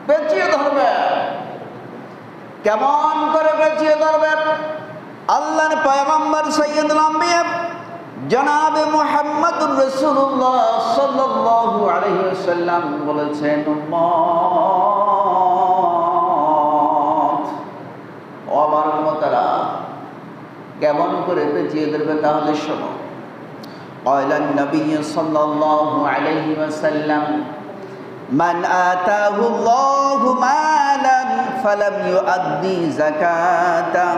পেঁচিয়ে ধরবে। কেমন করে পেঁচিয়ে ধরবে? আল্লাহর পয়গম্বর সাইয়্যিদুল আম্বিয়া জনাবে মুহাম্মদুর রাসূলুল্লাহ সাল্লাল্লাহু আলাইহি ওয়াসাল্লাম বলেছেন, উম্মত, ও আমার উম্মতেরা, কেমন করে পেঁচিয়ে ধরবে তাহলে শোনো। قال النبي صلى الله عليه وسلم من آتاه الله مالا فلم يؤدي زكاته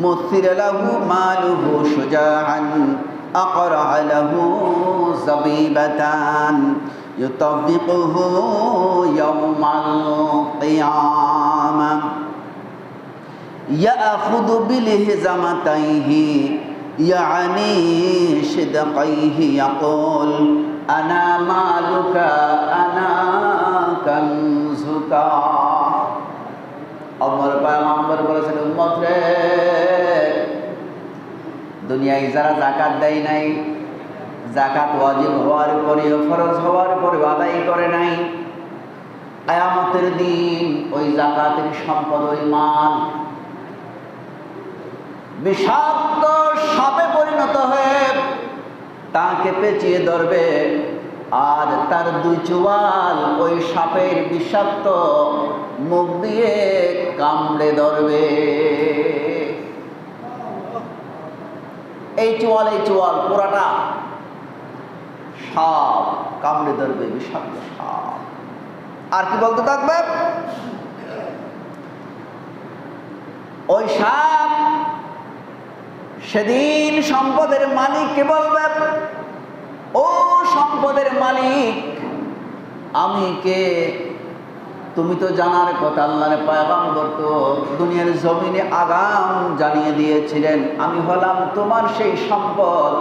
مثل له ماله شجاعا أقرع له زبيبتان يطبقه يوم القيامة يأخذ بلهزمتيه يعني شدقيه يقول أنا مالك أنا كنزك। আমার পয়গম্বর বলেছেন, উম্মত রে, দুনিয়ায় যারা যাকাত দেয় নাই, যাকাত ওয়াজিব হওয়ার পরেও, ফরজ হওয়ার পরেও আদায় করে নাই, কিয়ামতের দিন ওই যাকাতের সম্পদ, ওই মাল বিষাক্ত সাপে পরিণত হয়ে তাকে পেঁচিয়ে ধরবে, আর তার দুই চোয়াল ওই সাপের বিষাক্ত মুখ দিয়ে কামড়ে ধরবে। এই চোয়াল পুরাটা সাপ কামড়ে ধরবে, বিষাক্ত সাপ। আর কি বলতে থাকবে? ওই সাপ সেদিন সম্পদের মালিককে বলবে, ও সম্পদের মালিক, আমি কে? তুমি তো জানার কথা, আল্লাহর পয়গম্বর তো দুনিয়ার জমিনে আগাম জানিয়ে দিয়েছিলেন, আমি হলাম তোমার সেই সম্পদ,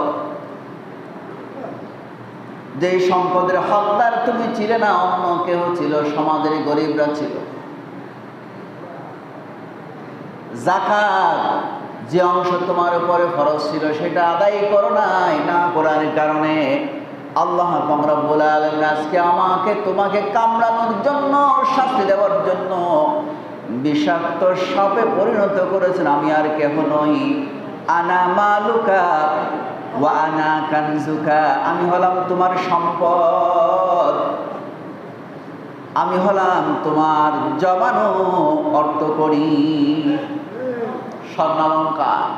যে সম্পদের হকদার তুমি ছিলে না, অন্য কেউ ছিল, সমাজের গরিবরা ছিল। যাকাত যে অংশ তোমার উপরে ফরজ ছিল সেটা আদায় করো নাই, না করার কারণে আল্লাহ পাক রব্বুল আলামিন আজকে আমাকে তোমাকে কামড়ানোর জন্য, শাস্তি দেওয়ার জন্য বিষাক্ত সাপে পরিণত করেছেন। আমি আর কেহ নই, আনা মালুকা ওয়া আনা কানজুকা, আমি হলাম তোমার সম্পদ, আমি হলাম তোমার জমানো অর্থকড়ি, স্বর্ণালঙ্কার।